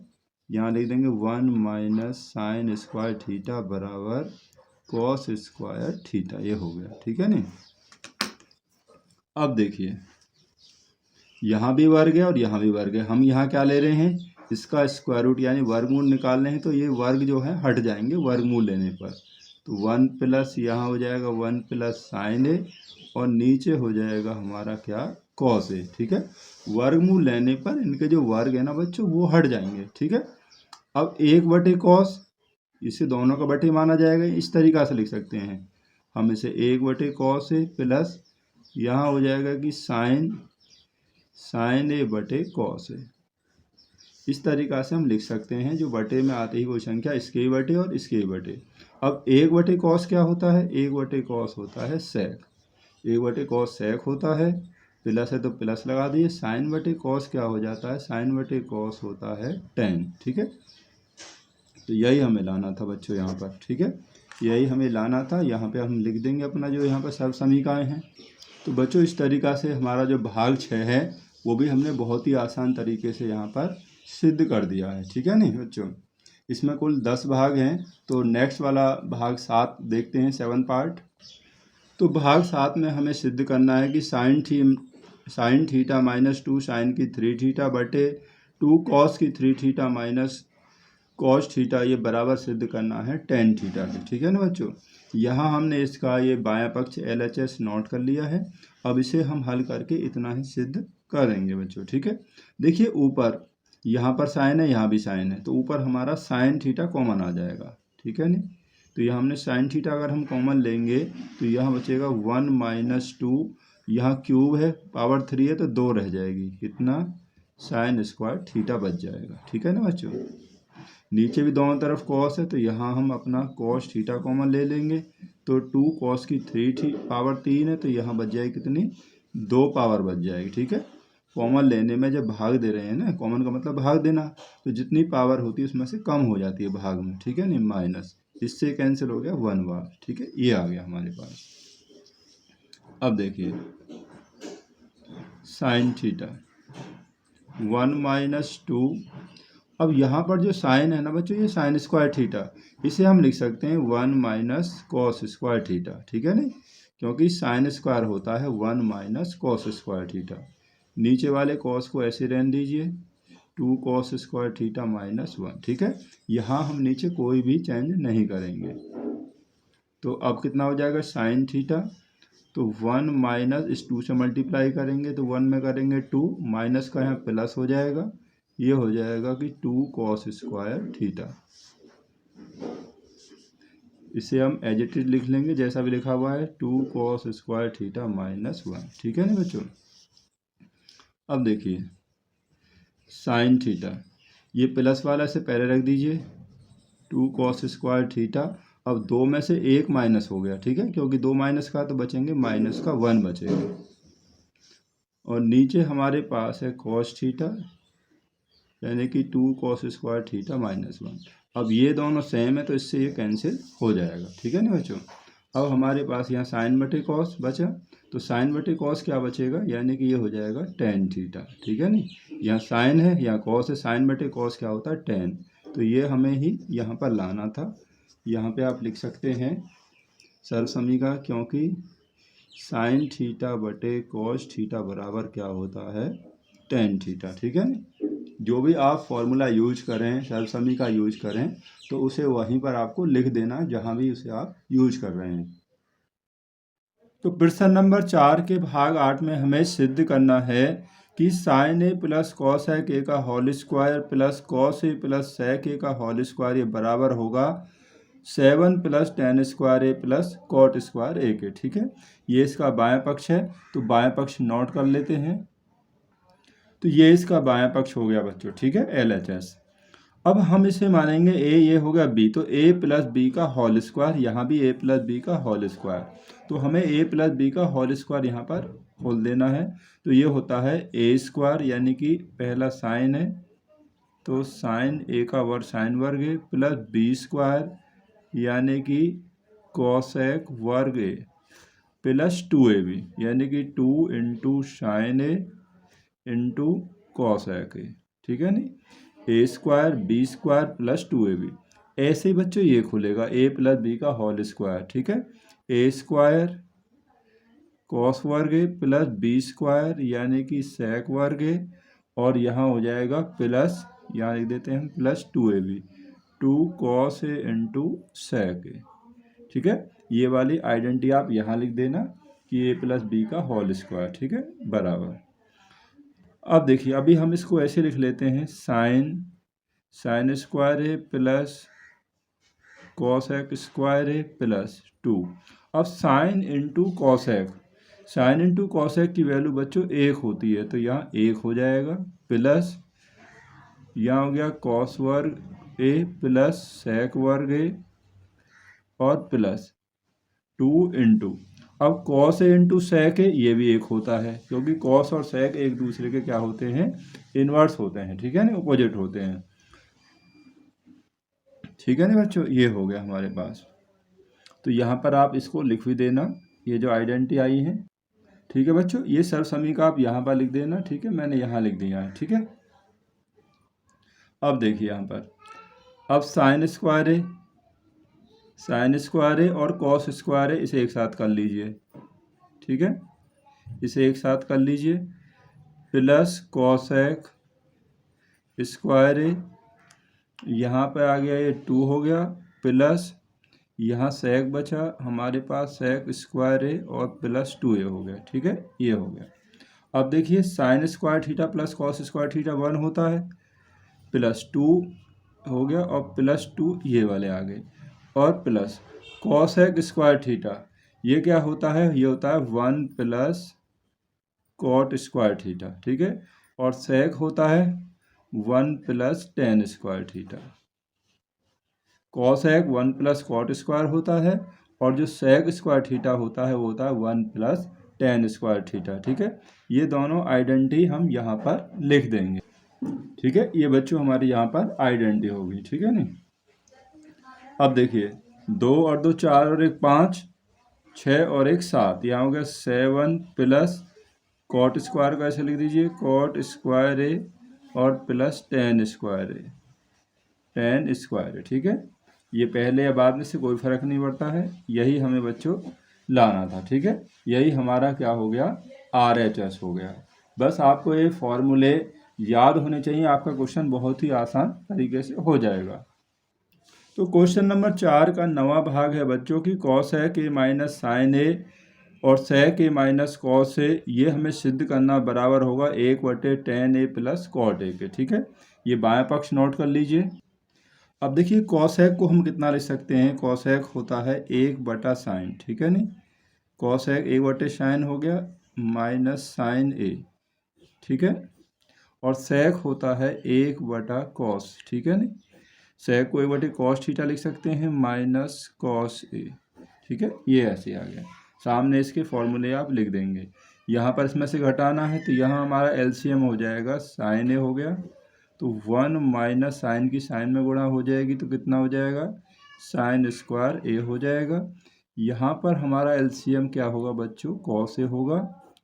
यहाँ लिख देंगे 1 माइनस साइन स्क्वायर थीटा बराबर कॉस स्क्वायर थीटा, ये हो गया, ठीक है नहीं। अब देखिए यहाँ भी वर्ग है और यहाँ भी वर्ग है, हम यहाँ क्या ले रहे हैं, इसका स्क्वायर रूट यानी वर्गमूल निकालने हैं, तो ये वर्ग जो है हट जाएंगे वर्गमूल लेने पर। तो 1 प्लस यहाँ हो जाएगा 1 प्लस साइन ए और नीचे हो जाएगा हमारा क्या, कॉस ए, ठीक है। वर्गमूल लेने पर इनके जो वर्ग है ना बच्चों वो हट जाएंगे, ठीक है। अब 1 बटे कॉस, इसे दोनों का बटे माना जाएगा, इस तरीक़ा से लिख सकते हैं हम इसे, 1 बटे कॉस ए प्लस यहाँ हो जाएगा कि साइन ए बटे कॉस ए। इस तरीक़ा से हम लिख सकते हैं, जो बटे में आते ही वो संख्या इसके ही बटे और इसके ही बटे। अब 1 बटे कॉस क्या होता है, 1 बटे कॉस होता है सेक, 1 बटे कॉस सेक होता है, प्लस है तो प्लस लगा दिए। साइन बटे कॉस क्या हो जाता है, साइन बटे कॉस होता है टेन, ठीक है। तो यही हमें लाना था बच्चों यहाँ पर, ठीक है, यही हमें लाना था। यहाँ पे हम लिख देंगे अपना जो यहाँ पर सब समीकरण हैं। तो बच्चों इस तरीक़ा से हमारा जो भाग 6 है वो भी हमने बहुत ही आसान तरीके से यहाँ पर सिद्ध कर दिया है, ठीक है नहीं बच्चों। इसमें कुल 10 भाग हैं, तो नेक्स्ट वाला भाग 7 देखते हैं, 7 पार्ट। तो भाग 7 में हमें सिद्ध करना है कि साइन थीटा माइनस 2 साइन की 3 थीटा बटे 2 कॉस की 3 थीटा माइनस कॉस थीटा, ये बराबर सिद्ध करना है टेन थीटा के, ठीक है ना बच्चों। यहाँ हमने इसका ये बायां पक्ष LHS नोट कर लिया है। अब इसे हम हल करके इतना ही सिद्ध करेंगे बच्चों, ठीक है। देखिए ऊपर यहाँ पर साइन है, यहाँ भी साइन है, तो ऊपर हमारा साइन थीटा कॉमन आ जाएगा, ठीक है नहीं। तो यहाँ हमने साइन थीटा अगर हम कॉमन लेंगे तो यहाँ बचेगा 1 माइनस 2, यहाँ क्यूब है पावर 3 है तो 2 रह जाएगी, कितना, साइन स्क्वायर थीटा बच जाएगा, ठीक है ना बच्चों। नीचे भी दोनों तरफ कॉस है तो यहाँ हम अपना कॉस थीटा कॉमन ले लेंगे, तो 2 कॉस की 3 पावर 3 है तो यहाँ बच जाएगी कितनी, 2 पावर बच जाएगी, ठीक है। कॉमन लेने में जब भाग दे रहे हैं ना, कॉमन का मतलब भाग देना, तो जितनी पावर होती है उसमें से कम हो जाती है भाग में, ठीक है नहीं, माइनस, इससे कैंसिल हो गया 1 बार, ठीक है, ये आ गया हमारे पास। अब देखिए साइन थीटा 1 माइनस 2। अब यहाँ पर जो साइन है ना बच्चों, ये साइन स्क्वायर थीटा, इसे हम लिख सकते हैं 1 माइनस कॉस स्क्वायर थीटा, ठीक है ना, क्योंकि साइन स्क्वायर होता है 1 माइनस कॉस स्क्वायर थीटा। नीचे वाले कॉस को ऐसे रहने दीजिए, 2 कॉस स्क्वायर थीटा माइनस 1, ठीक है। यहाँ हम नीचे कोई भी चेंज नहीं करेंगे। तो अब कितना हो जाएगा साइन थीटा, तो 1 माइनस इस 2 से मल्टीप्लाई करेंगे तो 1 में करेंगे 2, माइनस का यहाँ प्लस हो जाएगा, ये हो जाएगा कि 2 कॉस स्क्वायर थीटा। इसे हम एज इट इज लिख लेंगे जैसा भी लिखा हुआ है, 2 कॉस स्क्वायर थीटा माइनस 1, ठीक है ना बच्चों। अब देखिए साइन थीटा, ये प्लस वाला से पहले रख दीजिए, 2 कॉस स्क्वायर थीटा। अब 2 में से 1 माइनस हो गया, ठीक है, क्योंकि 2 माइनस का तो बचेंगे, माइनस का 1 बचेगा। और नीचे हमारे पास है कॉस थीटा, यानी कि 2 कॉस स्क्वायर थीटा माइनस 1। अब ये दोनों सेम है तो इससे ये कैंसिल हो जाएगा, ठीक है ना बच्चों। अब हमारे पास यहाँ साइन बटे कॉस बचा, तो साइन बटे कॉस क्या बचेगा, यानी कि ये हो जाएगा टेन थीटा, ठीक है नहीं। यहाँ साइन है, यहाँ कॉस है, साइन बटे कॉस क्या होता है टेन, तो ये हमें ही यहाँ पर लाना था। यहाँ पे आप लिख सकते हैं सर्वसमीका, क्योंकि साइन थीटा बटे कॉस थीटा बराबर क्या होता है टेन थीटा, ठीक है ना। जो भी आप फॉर्मूला यूज करें, सर्वसमीका यूज करें, तो उसे वहीं पर आपको लिख देना जहाँ भी उसे आप यूज कर रहे हैं। तो प्रश्न नंबर 4 के भाग 8 में हमें सिद्ध करना है कि sign A plus cos A का whole square plus cos A plus sec ए का होल स्क्वायर ये बराबर होगा 7 प्लस टेन स्क्वायर ए प्लस कॉट स्क्वायर ए के, ठीक है। ये इसका बायां पक्ष है, तो बायां पक्ष नोट कर लेते हैं। तो ये इसका बायां पक्ष हो गया बच्चों, ठीक है, LHS। अब हम इसे मानेंगे ए, ये हो गया बी, तो ए प्लस बी का होल स्क्वायर, यहाँ भी ए प्लस बी का होल स्क्वायर, तो हमें ए प्लस बी का होल स्क्वायर यहाँ पर खोल देना है। तो ये होता है ए स्क्वायर, यानी कि पहला साइन है तो साइन ए का वर्ग साइन वर्ग है, प्लस बी स्क्वायर यानी कि कॉसेक वर्ग ए, प्लस 2ab यानी कि 2 into sine A into cosec A, ठीक है नहीं। A square B square plus 2ab, ऐसे ही बच्चों ये खुलेगा ए प्लस बी का होल स्क्वायर, ठीक है। ए स्क्वायर कॉस वर्ग ए प्लस बी स्क्वायर यानी कि सेक वर्ग ए, और यहाँ हो जाएगा प्लस, यहाँ लिख देते हैं plus 2ab, 2 cos A into sec ए, ठीक है। ये वाली आइडेंटिटी आप यहाँ लिख देना कि ए प्लस बी का होल स्क्वायर, ठीक है, बराबर। अब देखिए अभी हम इसको ऐसे लिख लेते हैं, साइन स्क्वायर है प्लस कॉसेक स्क्वायर है प्लस 2। अब sine into cosec, sine into cosec की वैल्यू बच्चों 1 होती है, तो यहाँ 1 हो जाएगा, प्लस यहाँ हो गया कॉस वर्ग ए प्लस सेक वर्ग ए और प्लस 2 इंटू, अब कॉस ए इंटू सेक ए ये भी 1 होता है, क्योंकि कॉस और सेक एक दूसरे के क्या होते हैं, इन्वर्स होते हैं, ठीक है ना, अपोजिट होते हैं, ठीक है ना बच्चों। ये हो गया हमारे पास, तो यहाँ पर आप इसको लिख भी देना, ये जो आइडेंटिटी आई है, ठीक है बच्चों। ये सर्वसमीका आप यहाँ पर लिख देना, ठीक है, मैंने यहाँ लिख दिया है, ठीक है। अब देखिए यहाँ पर, अब साइन स्क्वायर है और कॉस स्क्वायर है, इसे एक साथ कर लीजिए, ठीक है, इसे एक साथ कर लीजिए, प्लस कॉसेक स्क्वायर है, यहाँ पे आ गया ये 2 हो गया, प्लस यहाँ सेक बचा हमारे पास सेक स्क्वायर है और प्लस 2a हो गया, ठीक है, ये हो गया। अब देखिए sine square theta plus cos square theta 1 होता है, प्लस 2 हो गया और प्लस 2 ये वाले आ गए, और प्लस कॉसेक स्क्वायर थीटा ये क्या होता है, ये होता है 1 प्लस कॉट स्क्वायर थीटा, ठीक है, और सेक होता है 1 plus tan square theta. Cosec 1 plus cot square होता है, और जो सेक स्क्वायर थीटा होता है वो होता है 1 प्लस टेन स्क्वायर थीटा, ठीक है। ये दोनों आइडेंटिटी हम यहाँ पर लिख देंगे, ठीक है। ये बच्चों हमारी यहाँ पर आइडेंटिटी होगी, ठीक है नहीं। अब देखिए 2 और 2 4 और 1 5, 6 और 1 7, यहाँ हो गया 7 प्लस कॉट स्क्वायर का ऐसे लिख दीजिए, कॉट स्क्वायर ए और प्लस टेन स्क्वायर ए, टेन स्क्वायर ए, ठीक है। ये पहले या बाद में से कोई फ़र्क नहीं पड़ता है, यही हमें बच्चों लाना था, ठीक है। यही हमारा क्या हो गया, RHS हो गया। बस आपको ये फॉर्मूले याद होने चाहिए, आपका क्वेश्चन बहुत ही आसान तरीके से हो जाएगा। तो क्वेश्चन नंबर 4 का 9वां भाग है बच्चों की कॉस है के माइनस साइन ए और सेक ए माइनस कॉस ए, ये हमें सिद्ध करना बराबर होगा 1/tan A plus cot A के, ठीक है। ये बाएं पक्ष नोट कर लीजिए। अब देखिए कॉसेक को हम कितना लिख सकते हैं, कॉसेक होता है 1/sin, ठीक है नहीं, कॉसेक 1/sin हो गया माइनस साइन ए, ठीक है। और सेक होता है 1/cos, ठीक है नहीं, सेक को 1/cos थीटा लिख सकते हैं माइनस cos ए, ठीक है। ये ऐसे आ गया, सामने इसके फॉर्मूले आप लिख देंगे। यहाँ पर इसमें से घटाना है तो यहाँ हमारा एलसीएम हो जाएगा साइन ए हो गया, तो 1 माइनस साइन की साइन में गुणा हो जाएगी तो कितना हो जाएगा, साइन स्क्वायर ए हो जाएगा। यहाँ पर हमारा एलसीएम क्या होगा बच्चों, कॉस ए होगा,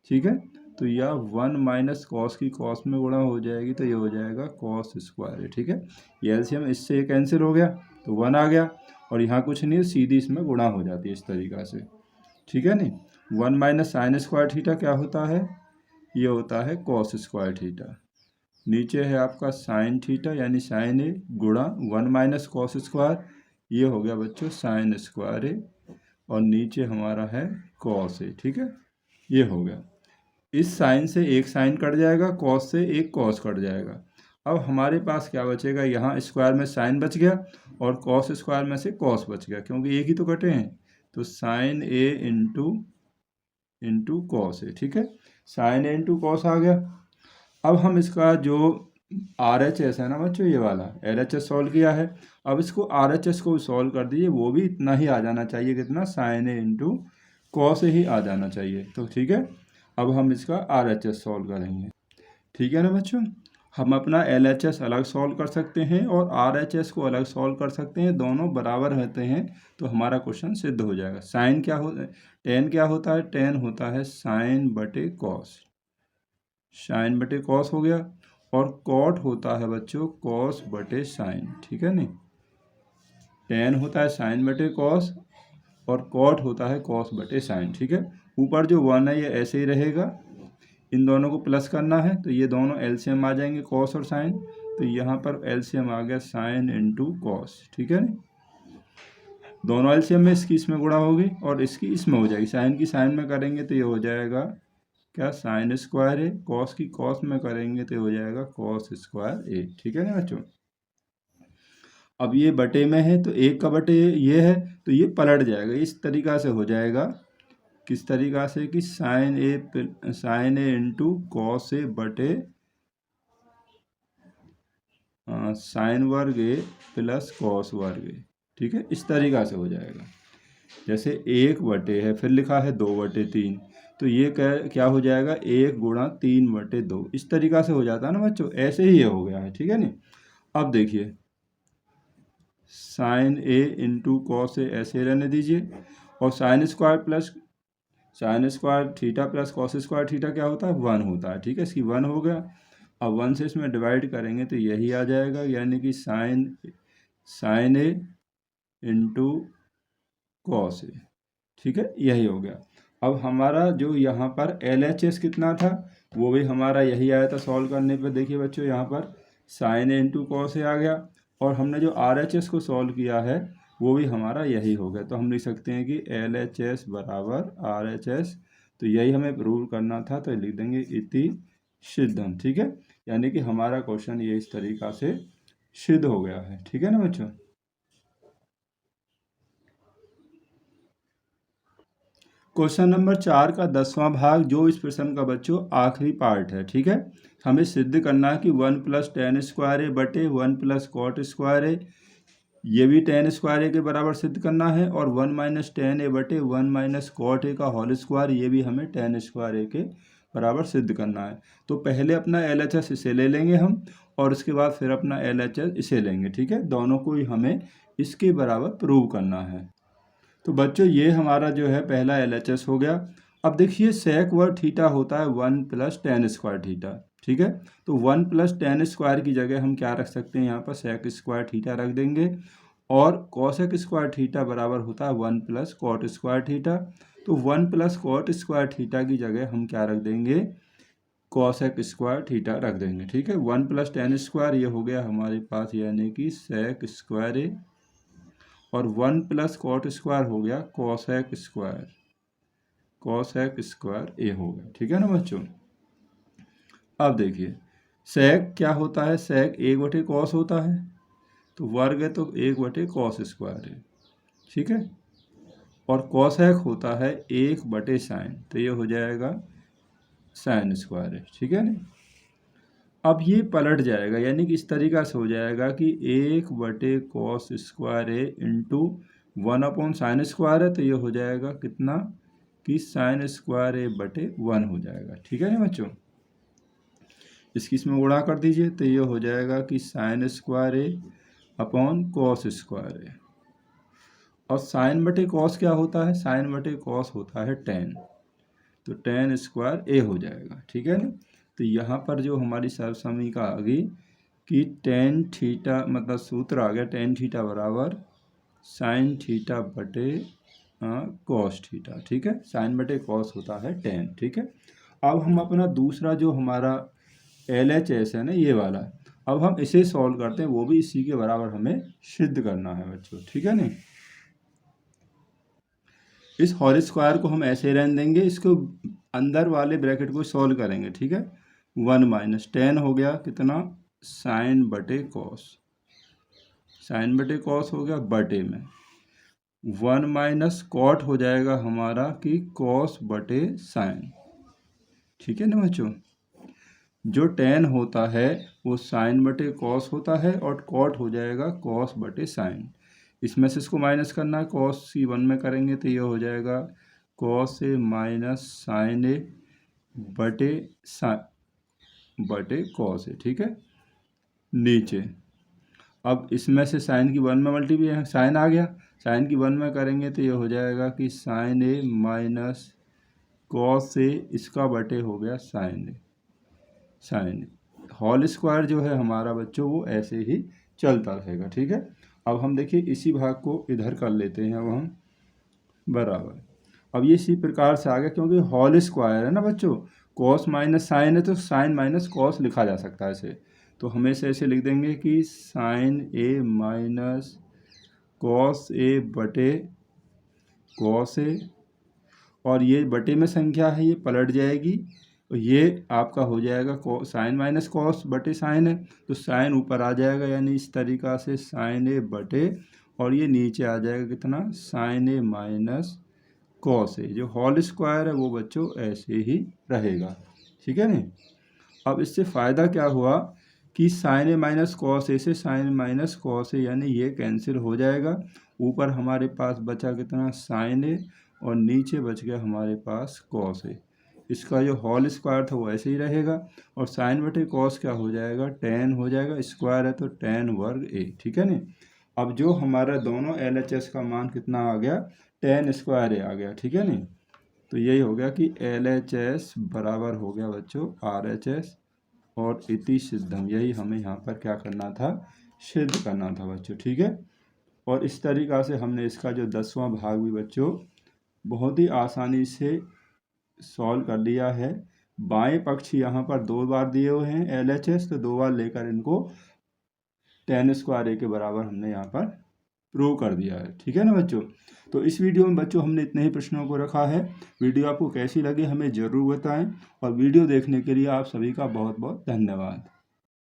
ठीक है। तो यह 1 माइनस कॉस की कॉस में गुणा हो जाएगी तो ये हो जाएगा कॉस स्क्वायर ए, ठीक है। ये एलसीएम इससे ये कैंसिल हो गया तो 1 आ गया, और यहाँ कुछ नहीं है, सीधी इसमें गुणा हो जाती है इस तरीक़ा से, ठीक है नहीं। 1 माइनस साइन स्क्वायर थीटा क्या होता है, ये होता है कॉस स्क्वायर थीटा। नीचे है आपका साइन थीटा यानी साइन ए गुणा 1 माइनस कॉस स्क्वायर, ये हो गया बच्चों साइन स्क्वायर ए, और नीचे हमारा है कॉस ए, ठीक है। ये हो गया, इस साइन से एक साइन कट जाएगा, कॉस से एक कॉस कट जाएगा। अब हमारे पास क्या बचेगा, यहाँ स्क्वायर में साइन बच गया और कॉस स्क्वायर में से कॉस बच गया, क्योंकि एक ही तो कटे हैं, तो sign A into cos A, ठीक है। साइन ए इंटू कॉस आ गया। अब हम इसका जो RHS है ना बच्चों, ये वाला LHS सॉल्व किया है, अब इसको RHS को सॉल्व कर दीजिए, वो भी इतना ही आ जाना चाहिए, कितना, साइन ए इंटू कॉस ही आ जाना चाहिए, तो ठीक है। अब हम इसका RHS सॉल्व करेंगे, ठीक है ना बच्चों। हम अपना LHS अलग सॉल्व कर सकते हैं और RHS को अलग सॉल्व कर सकते हैं, दोनों बराबर रहते हैं तो हमारा क्वेश्चन सिद्ध हो जाएगा। साइन क्या होता है, टेन क्या होता है, टेन होता है साइन बटे कॉस, साइन बटे कॉस हो गया, और कॉट होता है बच्चों कॉस बटे साइन, ठीक है नहीं। टेन होता है साइन बटे कॉस और कॉट होता है कॉस बटे साइन, ठीक है। ऊपर जो 1 है ये ऐसे ही रहेगा, इन दोनों को प्लस करना है तो ये दोनों एलसीएम आ जाएंगे कॉस और साइन, तो यहाँ पर एलसीएम आ गया साइन इंटू कॉस, ठीक है नहीं। दोनों एलसीएम में इसकी इसमें गुणा होगी और इसकी इसमें हो जाएगी, साइन की साइन में करेंगे तो ये हो जाएगा क्या, साइन स्क्वायर ए, कॉस की कॉस में करेंगे तो हो जाएगा कॉस स्क्वायर ए, ठीक है ना बच्चों। अब ये बटे में है तो एक का बटे ये है तो ये पलट जाएगा, इस तरीक़ा से हो जाएगा, किस तरीक़ा से कि sign A into cos A बटे साइन वर्ग ए प्लस कॉस वर्ग ए, ठीक है। इस तरीक़ा से हो जाएगा, जैसे 1/, है फिर लिखा है 2/3, तो ये क्या हो जाएगा 1 गुणा 3/2, इस तरीक़ा से हो जाता है ना बच्चों, ऐसे ही ये हो गया है, ठीक है नहीं। अब देखिए sign A into cos A ऐसे रहने दीजिए, और sign square theta plus cos square theta क्या होता है, 1 होता है, ठीक है। इसकी 1 हो गया, अब 1 से इसमें डिवाइड करेंगे तो यही आ जाएगा, यानी कि sign A into cos A, ठीक है, यही हो गया। अब हमारा जो यहाँ पर LHS कितना था वो भी हमारा यही आया था सॉल्व करने पर। देखिए बच्चों यहाँ पर sign A into cos A आ गया, और हमने जो RHS को सॉल्व किया है वो भी हमारा यही हो गया, तो हम लिख सकते हैं कि LHS बराबर RHS, तो यही हमें प्रूव करना था, तो लिख देंगे इति सिद्धम, ठीक है। यानी कि हमारा क्वेश्चन ये इस तरीक़ा से सिद्ध हो गया है, ठीक है ना बच्चों। क्वेश्चन नंबर 4 का 10वां भाग जो इस प्रश्न का बच्चों आखिरी पार्ट है, ठीक है। हमें सिद्ध करना है कि 1 + tan स्क्वायर ए बटे 1 + cot स्क्वायर ए, ये भी tan स्क्वायर ए के बराबर सिद्ध करना है, और 1 - tan ए बटे 1 - cot ए का होल स्क्वायर, ये भी हमें tan स्क्वायर ए के बराबर सिद्ध करना है। तो पहले अपना LHS इसे ले लेंगे हम, और उसके बाद फिर अपना LHS इसे लेंगे, ठीक है। दोनों को ही हमें इसके बराबर प्रूव करना है। तो बच्चों ये हमारा जो है पहला LHS हो गया, अब देखिए सेक वर्ग थीटा होता है 1 प्लस टेन स्क्वायर थीटा, ठीक है। तो 1 प्लस टेन स्क्वायर की जगह हम क्या रख सकते हैं, यहाँ पर सेक स्क्वायर थीटा रख देंगे। और कॉसेक स्क्वायर थीटा बराबर होता है 1 प्लस कॉट स्क्वायर थीटा। तो 1 प्लस कॉट स्क्वायर थीटा की जगह हम क्या रख देंगे, कॉसेक स्क्वायर थीटा रख देंगे, ठीक है। 1 प्लस टेन स्क्वायर ये हो गया हमारे पास यानी कि सेक स्क्वायर ए, और 1 प्लस कॉट स्क्वायर हो गया कॉसेक स्क्वायर ए हो गया, ठीक है ना बच्चों। अब देखिए सेक क्या होता है, सेक 1/कॉस होता है, तो वर्ग है तो 1/कॉस स्क्वायर है, ठीक है। और कॉसेक होता है 1/साइन, तो ये हो जाएगा साइन स्क्वायर है, ठीक है ना। अब ये पलट जाएगा यानी कि इस तरीका से हो जाएगा कि 1/कॉस स्क्वायर है इंटू 1/साइन स्क्वायर है, तो ये हो जाएगा कितना कि साइन स्क्वायर ए बटे 1 हो जाएगा, ठीक है ना बच्चों। इसकी इसमें गुणा कर दीजिए तो ये हो जाएगा कि साइन स्क्वायर ए अपॉन कॉस स्क्वायर ए। और साइन बटे कॉस क्या होता है, साइन बटे कॉस होता है टेन, तो टेन स्क्वायर ए हो जाएगा, ठीक है ना। तो यहाँ पर जो हमारी सर्वसमीका आ गई कि टेन थीटा, मतलब सूत्र आ गया टेन थीटा बराबर साइन थीटा बटे कॉस थीटा, ठीक है। साइन बटे कॉस होता है टेन, ठीक है। अब हम अपना दूसरा जो हमारा LHS है ना ये वाला, अब हम इसे सॉल्व करते हैं, वो भी इसी के बराबर हमें सिद्ध करना है बच्चों, ठीक है नहीं। इस होल स्क्वायर को हम ऐसे रहने देंगे, इसको अंदर वाले ब्रैकेट को सॉल्व करेंगे, ठीक है। 1 माइनस टेन हो गया कितना, साइन बटे कॉस, साइन बटे कॉस हो गया बटे में 1 माइनस कॉट हो जाएगा हमारा कि कॉस बटे साइन, ठीक है ना बच्चों। जो टेन होता है वो साइन बटे कॉस होता है और कॉट हो जाएगा कॉस बटे साइन। इसमें से इसको माइनस करना है, कॉस सी 1 में करेंगे तो ये हो जाएगा कॉस ए माइनस साइन ए बटे कॉस ए, ठीक है। नीचे अब इसमें से साइन की 1 में मल्टीप्लाई, साइन आ गया, साइन की 1 में करेंगे तो ये हो जाएगा कि sign A minus cos A, इसका बटे हो गया साइन ए, साइन होल स्क्वायर जो है हमारा बच्चों वो ऐसे ही चलता रहेगा, ठीक है। अब हम देखिए इसी भाग को इधर कर लेते हैं, अब हम बराबर, अब ये इसी प्रकार से आ गया क्योंकि होल स्क्वायर है ना बच्चों, कॉस माइनस साइन है तो साइन माइनस कॉस लिखा जा सकता है इसे, तो हमेशा ऐसे लिख देंगे कि sign A minus cos A बटे कॉस ए, और ये बटे में संख्या है ये पलट जाएगी, तो ये आपका हो जाएगा साइन माइनस कॉस बटे साइन है, तो साइन ऊपर आ जाएगा यानी इस तरीका से साइन ए बटे, और ये नीचे आ जाएगा कितना, sign A minus cos A. जो होल स्क्वायर है वो बच्चों ऐसे ही रहेगा, ठीक है नहीं। अब इससे फ़ायदा क्या हुआ कि sign A minus cos A से साइन माइनस कॉस ए यानी ये कैंसिल हो जाएगा, ऊपर हमारे पास बचा कितना साइन ए, और नीचे बच गया हमारे पास कॉस ए। इसका जो होल स्क्वायर था वो ऐसे ही रहेगा, और साइन बटे कॉस क्या हो जाएगा, टेन हो जाएगा, स्क्वायर है तो टेन वर्ग ए, ठीक है नहीं। अब जो हमारा दोनों LHS का मान कितना आ गया, टेन स्क्वायर ए आ गया, ठीक है नहीं। तो यही हो गया कि LHS बराबर हो गया बच्चों RHS, और इति सिद्धम, यही हमें यहाँ पर क्या करना था, सिद्ध करना था बच्चों, ठीक है। और इस तरीक़ा से हमने इसका जो 10वां भाग भी बच्चों बहुत ही आसानी से सॉल्व कर लिया है। बाएं पक्ष यहाँ पर 2 बार दिए हुए हैं LHS, तो 2 बार लेकर इनको टेन स्क्वायर ए के बराबर हमने यहाँ पर प्रूव कर दिया है, ठीक है ना बच्चों। तो इस वीडियो में बच्चों हमने इतने ही प्रश्नों को रखा है। वीडियो आपको कैसी लगी हमें ज़रूर बताएं, और वीडियो देखने के लिए आप सभी का बहुत बहुत धन्यवाद।